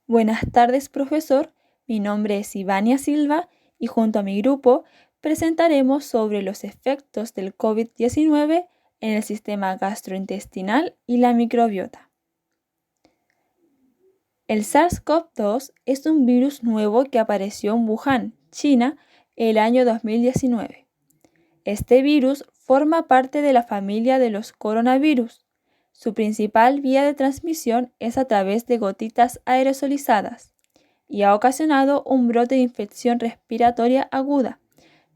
Buenas tardes, profesor. Mi nombre es Ivania Silva y junto a mi grupo presentaremos sobre los efectos del COVID-19 en el sistema gastrointestinal y la microbiota. El SARS-CoV-2 es un virus nuevo que apareció en Wuhan, China, el año 2019. Este virus forma parte de la familia de los coronavirus. Su principal vía de transmisión es a través de gotitas aerosolizadas y ha ocasionado un brote de infección respiratoria aguda,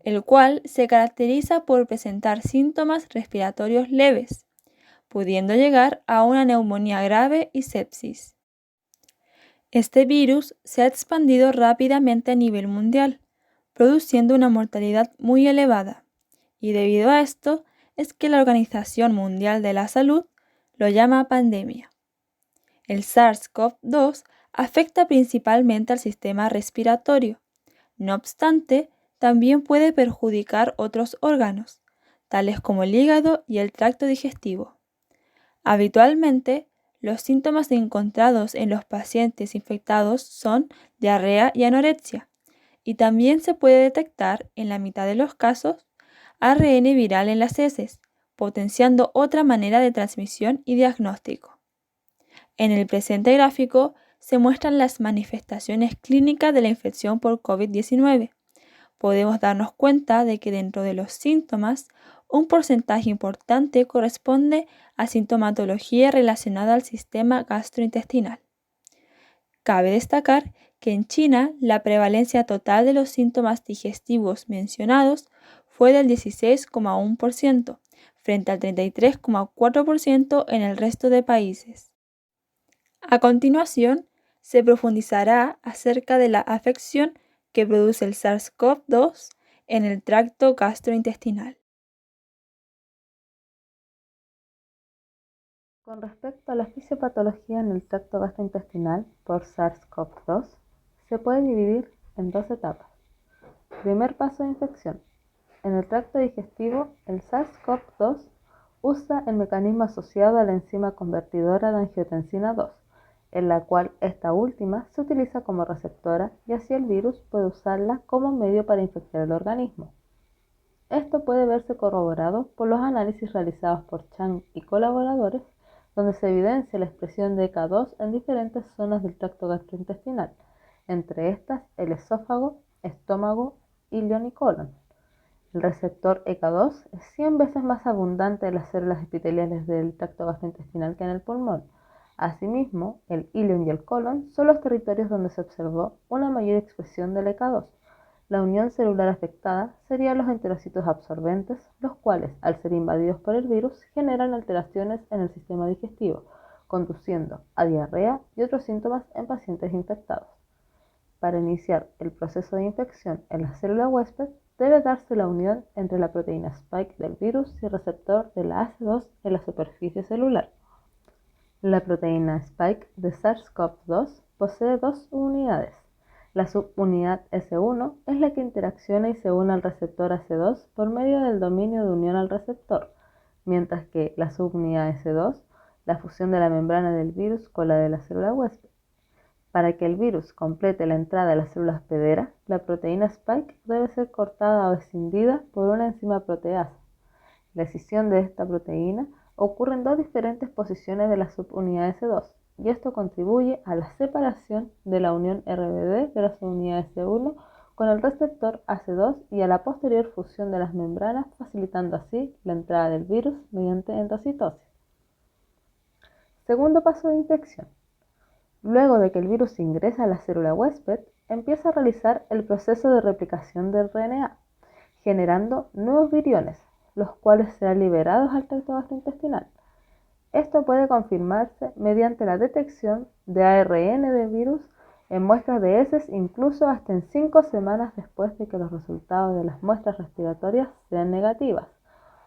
el cual se caracteriza por presentar síntomas respiratorios leves, pudiendo llegar a una neumonía grave y sepsis. Este virus se ha expandido rápidamente a nivel mundial, produciendo una mortalidad muy elevada, y debido a esto es que la Organización Mundial de la Salud lo llama pandemia. El SARS-CoV-2 afecta principalmente al sistema respiratorio. No obstante, también puede perjudicar otros órganos, tales como el hígado y el tracto digestivo. Habitualmente, los síntomas encontrados en los pacientes infectados son diarrea y anorexia, y también se puede detectar, en la mitad de los casos, ARN viral en las heces, potenciando otra manera de transmisión y diagnóstico. En el presente gráfico se muestran las manifestaciones clínicas de la infección por COVID-19. Podemos darnos cuenta de que dentro de los síntomas, un porcentaje importante corresponde a sintomatología relacionada al sistema gastrointestinal. Cabe destacar que en China la prevalencia total de los síntomas digestivos mencionados fue del 16,1% frente al 33,4% en el resto de países. A continuación, se profundizará acerca de la afección que produce el SARS-CoV-2 en el tracto gastrointestinal. Con respecto a la fisiopatología en el tracto gastrointestinal por SARS-CoV-2, se puede dividir en dos etapas. Primer paso de infección. En el tracto digestivo, el SARS-CoV-2 usa el mecanismo asociado a la enzima convertidora de angiotensina 2, en la cual esta última se utiliza como receptora y así el virus puede usarla como medio para infectar el organismo. Esto puede verse corroborado por los análisis realizados por Chang y colaboradores, donde se evidencia la expresión de ECA2 en diferentes zonas del tracto gastrointestinal, entre estas el esófago, estómago, ilion y colon. El receptor ECA2 es 100 veces más abundante en las células epiteliales del tracto gastrointestinal que en el pulmón. Asimismo, el ilion y el colon son los territorios donde se observó una mayor expresión del ECA2. La unión celular afectada serían los enterocitos absorbentes, los cuales, al ser invadidos por el virus, generan alteraciones en el sistema digestivo, conduciendo a diarrea y otros síntomas en pacientes infectados. Para iniciar el proceso de infección en la célula huésped, debe darse la unión entre la proteína spike del virus y el receptor de la AC2 en la superficie celular. La proteína spike de SARS-CoV-2 posee dos unidades. La subunidad S1 es la que interacciona y se une al receptor AC2 por medio del dominio de unión al receptor, mientras que la subunidad S2, la fusión de la membrana del virus con la de la célula huésped. Para que el virus complete la entrada a la célula hospedera, la proteína spike debe ser cortada o escindida por una enzima proteasa. La escisión de esta proteína ocurre en dos diferentes posiciones de la subunidad S2, y esto contribuye a la separación de la unión RBD de la subunidad S1 con el receptor AC2 y a la posterior fusión de las membranas, facilitando así la entrada del virus mediante endocitosis. Segundo paso de infección. Luego de que el virus ingresa a la célula huésped, empieza a realizar el proceso de replicación del RNA, generando nuevos viriones, los cuales serán liberados al tracto gastrointestinal. Esto puede confirmarse mediante la detección de ARN de virus en muestras de heces incluso hasta en 5 semanas después de que los resultados de las muestras respiratorias sean negativas,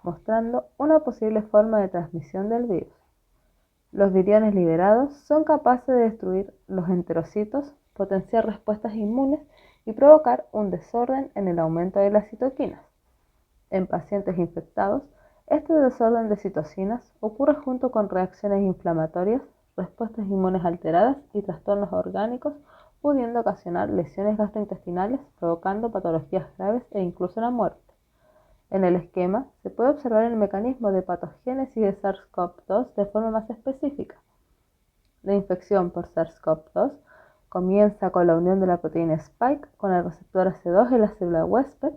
mostrando una posible forma de transmisión del virus. Los viriones liberados son capaces de destruir los enterocitos, potenciar respuestas inmunes y provocar un desorden en el aumento de las citoquinas. En pacientes infectados, este desorden de citocinas ocurre junto con reacciones inflamatorias, respuestas inmunes alteradas y trastornos orgánicos, pudiendo ocasionar lesiones gastrointestinales, provocando patologías graves e incluso la muerte. En el esquema se puede observar el mecanismo de patogénesis de SARS-CoV-2 de forma más específica. La infección por SARS-CoV-2 comienza con la unión de la proteína Spike con el receptor AC2 en la célula huésped.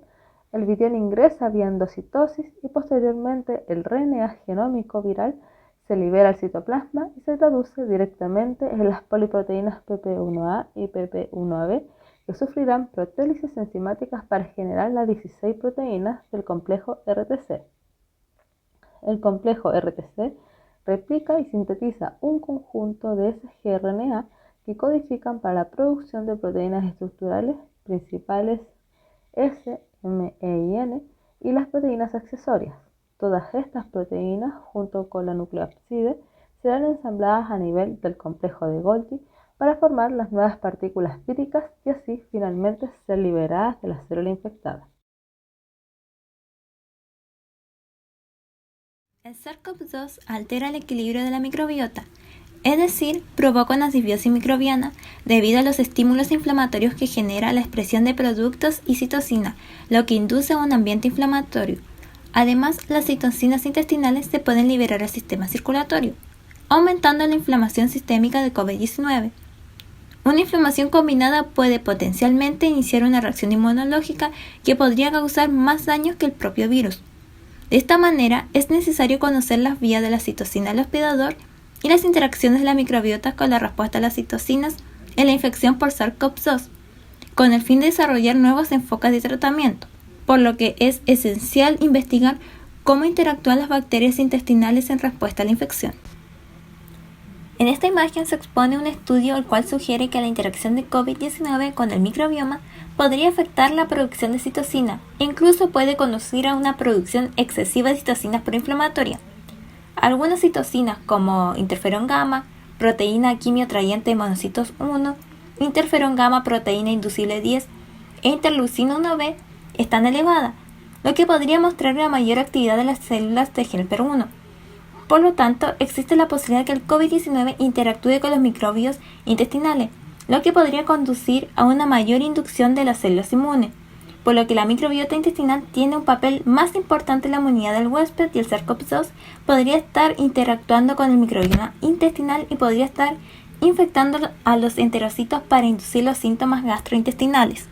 El virión ingresa vía endocitosis y posteriormente el RNA genómico viral se libera al citoplasma y se traduce directamente en las poliproteínas PP1A y PP1AB que sufrirán proteólisis enzimáticas para generar las 16 proteínas del complejo RTC. El complejo RTC replica y sintetiza un conjunto de sgRNA que codifican para la producción de proteínas estructurales principales S, M, E y N y las proteínas accesorias. Todas estas proteínas, junto con la nucleópside, serán ensambladas a nivel del complejo de Golgi para formar las nuevas partículas víricas y así finalmente ser liberadas de la célula infectada. El SARS-CoV-2 altera el equilibrio de la microbiota, es decir, provoca una disbiosis microbiana debido a los estímulos inflamatorios que genera la expresión de productos y citocina, lo que induce a un ambiente inflamatorio. Además, las citocinas intestinales se pueden liberar al sistema circulatorio, aumentando la inflamación sistémica de COVID-19. Una inflamación combinada puede potencialmente iniciar una reacción inmunológica que podría causar más daño que el propio virus. De esta manera, es necesario conocer las vías de la citocina al hospedador y las interacciones de la microbiota con la respuesta a las citocinas en la infección por SARS-CoV-2, con el fin de desarrollar nuevos enfoques de tratamiento, por lo que es esencial investigar cómo interactúan las bacterias intestinales en respuesta a la infección. En esta imagen se expone un estudio el cual sugiere que la interacción de COVID-19 con el microbioma podría afectar la producción de citocina e incluso puede conducir a una producción excesiva de citocinas proinflamatoria. Algunas citocinas como interferón gamma, proteína quimiotrayente de monocitos 1, interferón gamma proteína inducible 10 e interleucina 1b están elevadas, lo que podría mostrar una mayor actividad de las células de Helper 1. Por lo tanto, existe la posibilidad de que el COVID-19 interactúe con los microbios intestinales, lo que podría conducir a una mayor inducción de las células inmunes, por lo que la microbiota intestinal tiene un papel más importante en la inmunidad del huésped y el SARS-CoV-2 podría estar interactuando con el microbioma intestinal y podría estar infectando a los enterocitos para inducir los síntomas gastrointestinales.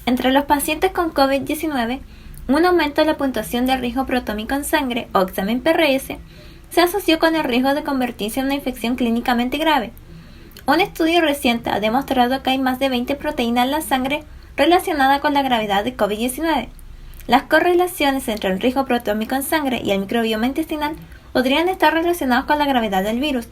Entre los pacientes con COVID-19, un aumento de la puntuación de riesgo protómico en sangre o examen PRS se asoció con el riesgo de convertirse en una infección clínicamente grave. Un estudio reciente ha demostrado que hay más de 20 proteínas en la sangre relacionadas con la gravedad de COVID-19. Las correlaciones entre el riesgo protómico en sangre y el microbioma intestinal podrían estar relacionados con la gravedad del virus.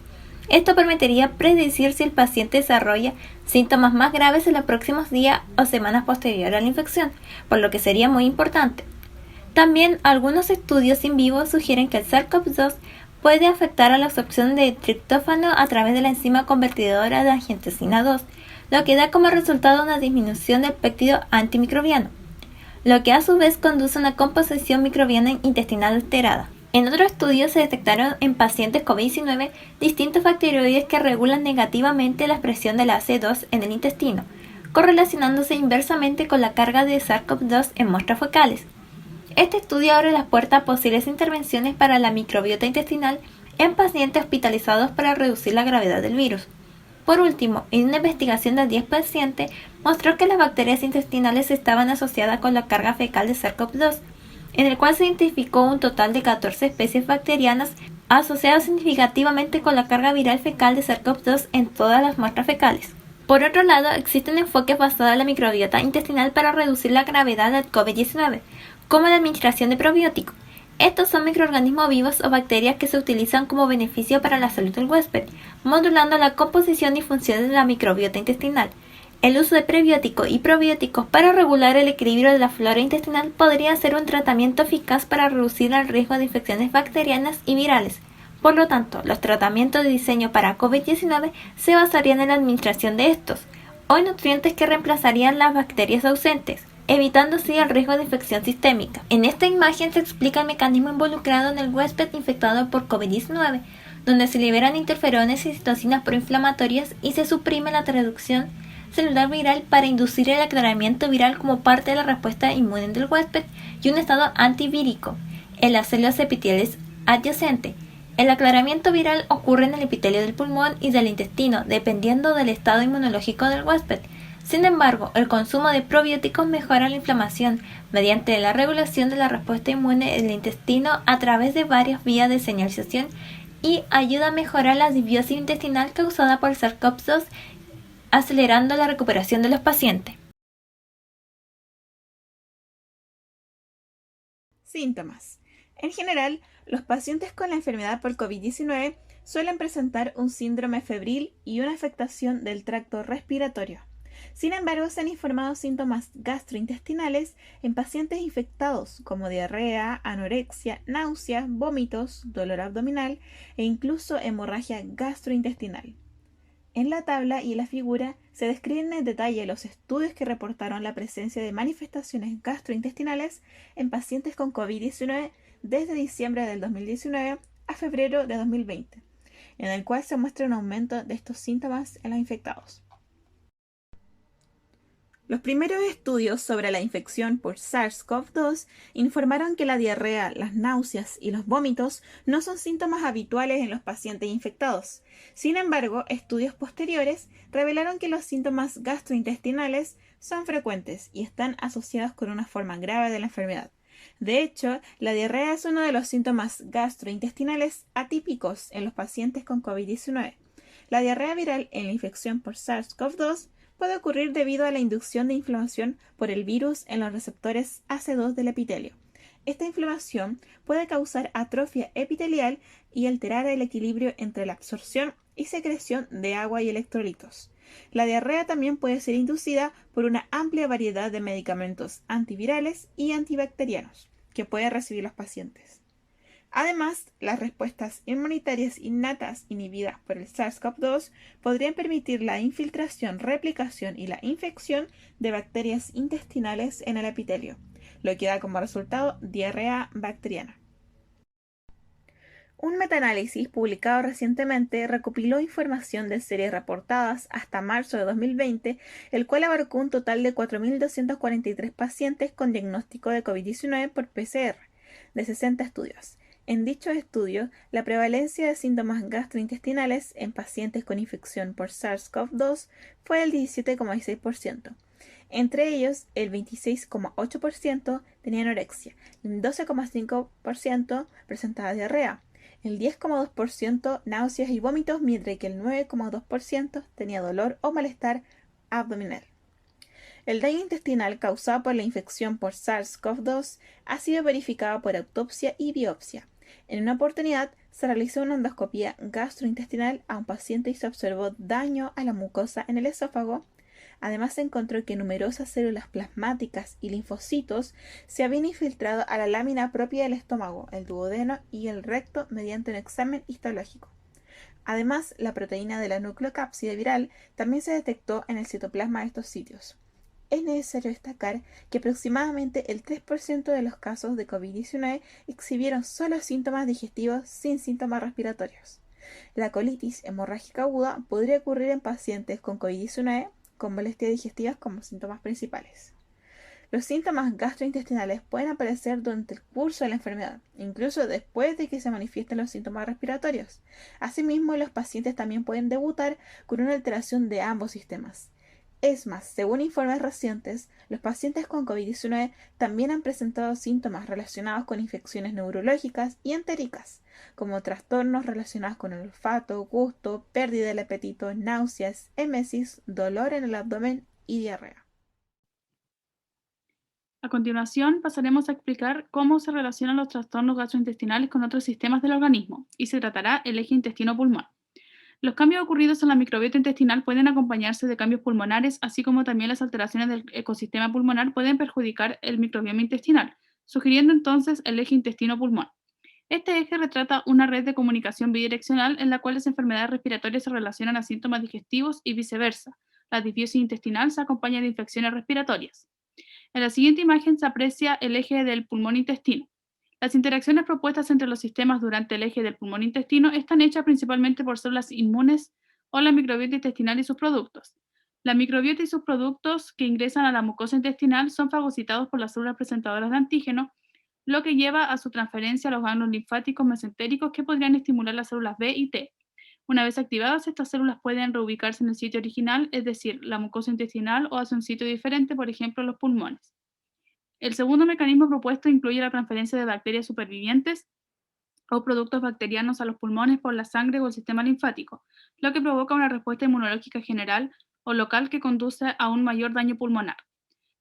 Esto permitiría predecir si el paciente desarrolla síntomas más graves en los próximos días o semanas posteriores a la infección, por lo que sería muy importante. También algunos estudios in vivo sugieren que el SARS-CoV-2 puede afectar a la absorción de triptófano a través de la enzima convertidora de angiotensina 2, lo que da como resultado una disminución del péptido antimicrobiano, lo que a su vez conduce a una composición microbiana intestinal alterada. En otro estudio se detectaron en pacientes COVID-19 distintos bacteroides que regulan negativamente la expresión de la AC2 en el intestino, correlacionándose inversamente con la carga de SARS-CoV-2 en muestras fecales. Este estudio abre las puertas a posibles intervenciones para la microbiota intestinal en pacientes hospitalizados para reducir la gravedad del virus. Por último, en una investigación de 10 pacientes, mostró que las bacterias intestinales estaban asociadas con la carga fecal de SARS-CoV-2, en el cual se identificó un total de 14 especies bacterianas asociadas significativamente con la carga viral fecal de SARS-CoV-2 en todas las muestras fecales. Por otro lado, existen enfoques basados en la microbiota intestinal para reducir la gravedad del COVID-19, como la administración de probióticos. Estos son microorganismos vivos o bacterias que se utilizan como beneficio para la salud del huésped, modulando la composición y funciones de la microbiota intestinal. El uso de prebióticos y probióticos para regular el equilibrio de la flora intestinal podría ser un tratamiento eficaz para reducir el riesgo de infecciones bacterianas y virales. Por lo tanto, los tratamientos de diseño para COVID-19 se basarían en la administración de estos, o en nutrientes que reemplazarían las bacterias ausentes, evitando así el riesgo de infección sistémica. En esta imagen se explica el mecanismo involucrado en el huésped infectado por COVID-19, donde se liberan interferones y citocinas proinflamatorias y se suprime la traducción celular viral para inducir el aclaramiento viral como parte de la respuesta inmune del huésped y un estado antivírico en las células epiteliales adyacentes. El aclaramiento viral ocurre en el epitelio del pulmón y del intestino, dependiendo del estado inmunológico del huésped. Sin embargo, el consumo de probióticos mejora la inflamación mediante la regulación de la respuesta inmune del intestino a través de varias vías de señalización y ayuda a mejorar la disbiosis intestinal causada por SARS-CoV-2, acelerando la recuperación de los pacientes. Síntomas. En general, los pacientes con la enfermedad por COVID-19 suelen presentar un síndrome febril y una afectación del tracto respiratorio. Sin embargo, se han informado síntomas gastrointestinales en pacientes infectados como diarrea, anorexia, náuseas, vómitos, dolor abdominal e incluso hemorragia gastrointestinal. En la tabla y en la figura se describen en detalle los estudios que reportaron la presencia de manifestaciones gastrointestinales en pacientes con COVID-19 desde diciembre del 2019 a febrero de 2020, en el cual se muestra un aumento de estos síntomas en los infectados. Los primeros estudios sobre la infección por SARS-CoV-2 informaron que la diarrea, las náuseas y los vómitos no son síntomas habituales en los pacientes infectados. Sin embargo, estudios posteriores revelaron que los síntomas gastrointestinales son frecuentes y están asociados con una forma grave de la enfermedad. De hecho, la diarrea es uno de los síntomas gastrointestinales atípicos en los pacientes con COVID-19. La diarrea viral en la infección por SARS-CoV-2 puede ocurrir debido a la inducción de inflamación por el virus en los receptores AC2 del epitelio. Esta inflamación puede causar atrofia epitelial y alterar el equilibrio entre la absorción y secreción de agua y electrolitos. La diarrea también puede ser inducida por una amplia variedad de medicamentos antivirales y antibacterianos que pueden recibir los pacientes. Además, las respuestas inmunitarias innatas inhibidas por el SARS-CoV-2 podrían permitir la infiltración, replicación y la infección de bacterias intestinales en el epitelio, lo que da como resultado diarrea bacteriana. Un metaanálisis publicado recientemente recopiló información de series reportadas hasta marzo de 2020, el cual abarcó un total de 4.243 pacientes con diagnóstico de COVID-19 por PCR, de 60 estudios. En dicho estudio, la prevalencia de síntomas gastrointestinales en pacientes con infección por SARS-CoV-2 fue del 17,6%. Entre ellos, el 26,8% tenía anorexia, el 12,5% presentaba diarrea, el 10,2% náuseas y vómitos, mientras que el 9,2% tenía dolor o malestar abdominal. El daño intestinal causado por la infección por SARS-CoV-2 ha sido verificado por autopsia y biopsia. En una oportunidad, se realizó una endoscopia gastrointestinal a un paciente y se observó daño a la mucosa en el esófago. Además, se encontró que numerosas células plasmáticas y linfocitos se habían infiltrado a la lámina propia del estómago, el duodeno y el recto mediante un examen histológico. Además, la proteína de la nucleocápside viral también se detectó en el citoplasma de estos sitios. Es necesario destacar que aproximadamente el 3% de los casos de COVID-19 exhibieron solo síntomas digestivos sin síntomas respiratorios. La colitis hemorrágica aguda podría ocurrir en pacientes con COVID-19 con molestias digestivas como síntomas principales. Los síntomas gastrointestinales pueden aparecer durante el curso de la enfermedad, incluso después de que se manifiesten los síntomas respiratorios. Asimismo, los pacientes también pueden debutar con una alteración de ambos sistemas. Es más, según informes recientes, los pacientes con COVID-19 también han presentado síntomas relacionados con infecciones neurológicas y entéricas, como trastornos relacionados con el olfato, gusto, pérdida del apetito, náuseas, emesis, dolor en el abdomen y diarrea. A continuación, pasaremos a explicar cómo se relacionan los trastornos gastrointestinales con otros sistemas del organismo, y se tratará el eje intestino-pulmón. Los cambios ocurridos en la microbiota intestinal pueden acompañarse de cambios pulmonares, así como también las alteraciones del ecosistema pulmonar pueden perjudicar el microbioma intestinal, sugiriendo entonces el eje intestino-pulmón. Este eje retrata una red de comunicación bidireccional en la cual las enfermedades respiratorias se relacionan a síntomas digestivos y viceversa. La disbiosis intestinal se acompaña de infecciones respiratorias. En la siguiente imagen se aprecia el eje del pulmón-intestino. Las interacciones propuestas entre los sistemas durante el eje del pulmón-intestino están hechas principalmente por células inmunes o la microbiota intestinal y sus productos. La microbiota y sus productos que ingresan a la mucosa intestinal son fagocitados por las células presentadoras de antígeno, lo que lleva a su transferencia a los ganglios linfáticos mesentéricos que podrían estimular las células B y T. Una vez activadas, estas células pueden reubicarse en el sitio original, es decir, la mucosa intestinal, o hacia un sitio diferente, por ejemplo, los pulmones. El segundo mecanismo propuesto incluye la transferencia de bacterias supervivientes o productos bacterianos a los pulmones por la sangre o el sistema linfático, lo que provoca una respuesta inmunológica general o local que conduce a un mayor daño pulmonar.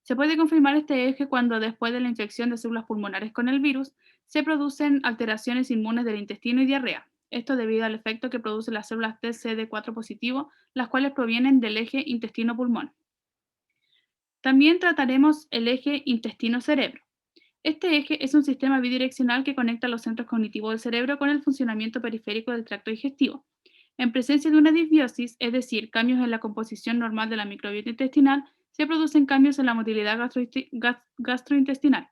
Se puede confirmar este eje cuando, después de la infección de células pulmonares con el virus, se producen alteraciones inmunes del intestino y diarrea. Esto debido al efecto que producen las células TCD4 positivo, las cuales provienen del eje intestino-pulmón. También trataremos el eje intestino-cerebro. Este eje es un sistema bidireccional que conecta los centros cognitivos del cerebro con el funcionamiento periférico del tracto digestivo. En presencia de una disbiosis, es decir, cambios en la composición normal de la microbiota intestinal, se producen cambios en la motilidad gastrointestinal,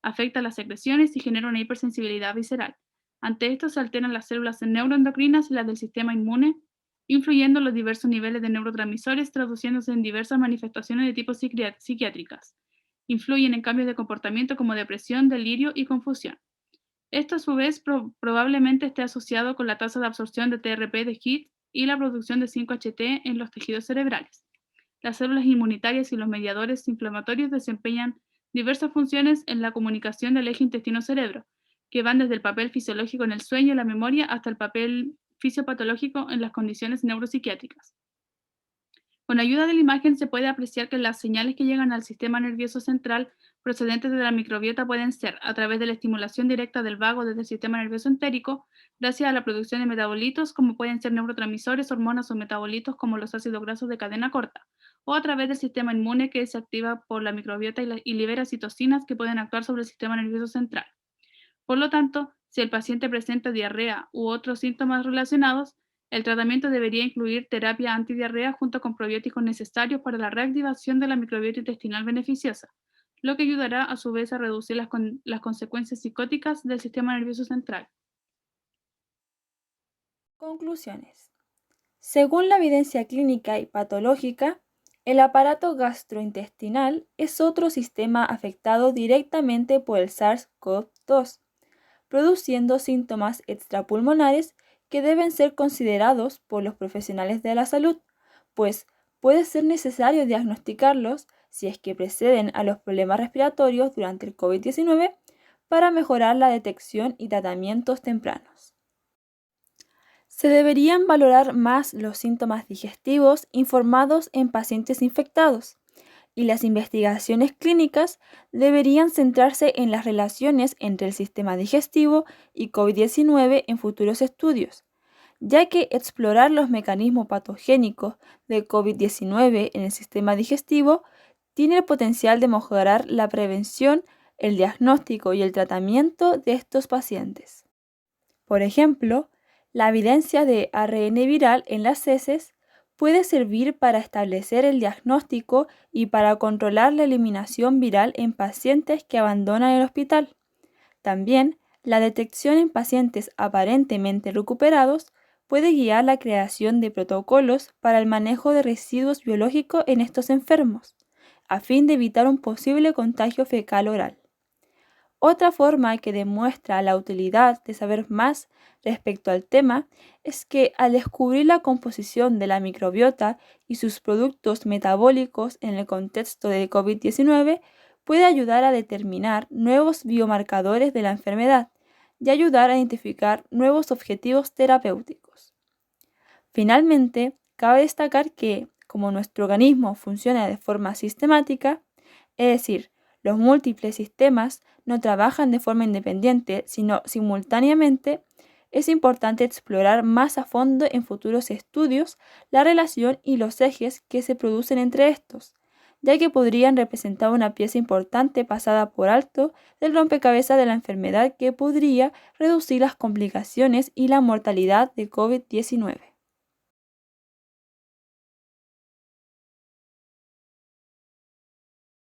afecta las secreciones y genera una hipersensibilidad visceral. Ante esto se alteran las células neuroendocrinas y las del sistema inmune, influyendo en los diversos niveles de neurotransmisores, traduciéndose en diversas manifestaciones de tipo psiquiátricas. Influyen en cambios de comportamiento como depresión, delirio y confusión. Esto a su vez probablemente esté asociado con la tasa de absorción de TRP de HIT y la producción de 5-HT en los tejidos cerebrales. Las células inmunitarias y los mediadores inflamatorios desempeñan diversas funciones en la comunicación del eje intestino-cerebro, que van desde el papel fisiológico en el sueño y la memoria hasta el papel fisiopatológico en las condiciones neuropsiquiátricas. Con ayuda de la imagen se puede apreciar que las señales que llegan al sistema nervioso central procedentes de la microbiota pueden ser a través de la estimulación directa del vago desde el sistema nervioso entérico, gracias a la producción de metabolitos como pueden ser neurotransmisores, hormonas o metabolitos como los ácidos grasos de cadena corta, o a través del sistema inmune que se activa por la microbiota y libera citocinas que pueden actuar sobre el sistema nervioso central. Por lo tanto, si el paciente presenta diarrea u otros síntomas relacionados, el tratamiento debería incluir terapia antidiarrea junto con probióticos necesarios para la reactivación de la microbiota intestinal beneficiosa, lo que ayudará a su vez a reducir las consecuencias psicóticas del sistema nervioso central. Conclusiones. Según la evidencia clínica y patológica, el aparato gastrointestinal es otro sistema afectado directamente por el SARS-CoV-2, produciendo síntomas extrapulmonares que deben ser considerados por los profesionales de la salud, pues puede ser necesario diagnosticarlos si es que preceden a los problemas respiratorios durante el COVID-19 para mejorar la detección y tratamientos tempranos. Se deberían valorar más los síntomas digestivos informados en pacientes infectados, y las investigaciones clínicas deberían centrarse en las relaciones entre el sistema digestivo y COVID-19 en futuros estudios, ya que explorar los mecanismos patogénicos de COVID-19 en el sistema digestivo tiene el potencial de mejorar la prevención, el diagnóstico y el tratamiento de estos pacientes. Por ejemplo, la evidencia de ARN viral en las heces puede servir para establecer el diagnóstico y para controlar la eliminación viral en pacientes que abandonan el hospital. También, la detección en pacientes aparentemente recuperados puede guiar la creación de protocolos para el manejo de residuos biológicos en estos enfermos, a fin de evitar un posible contagio fecal oral. Otra forma que demuestra la utilidad de saber más respecto al tema es que al descubrir la composición de la microbiota y sus productos metabólicos en el contexto de COVID-19 puede ayudar a determinar nuevos biomarcadores de la enfermedad y ayudar a identificar nuevos objetivos terapéuticos. Finalmente, cabe destacar que, como nuestro organismo funciona de forma sistemática, es decir, los múltiples sistemas no trabajan de forma independiente, sino simultáneamente, es importante explorar más a fondo en futuros estudios la relación y los ejes que se producen entre estos, ya que podrían representar una pieza importante pasada por alto del rompecabezas de la enfermedad que podría reducir las complicaciones y la mortalidad de COVID-19.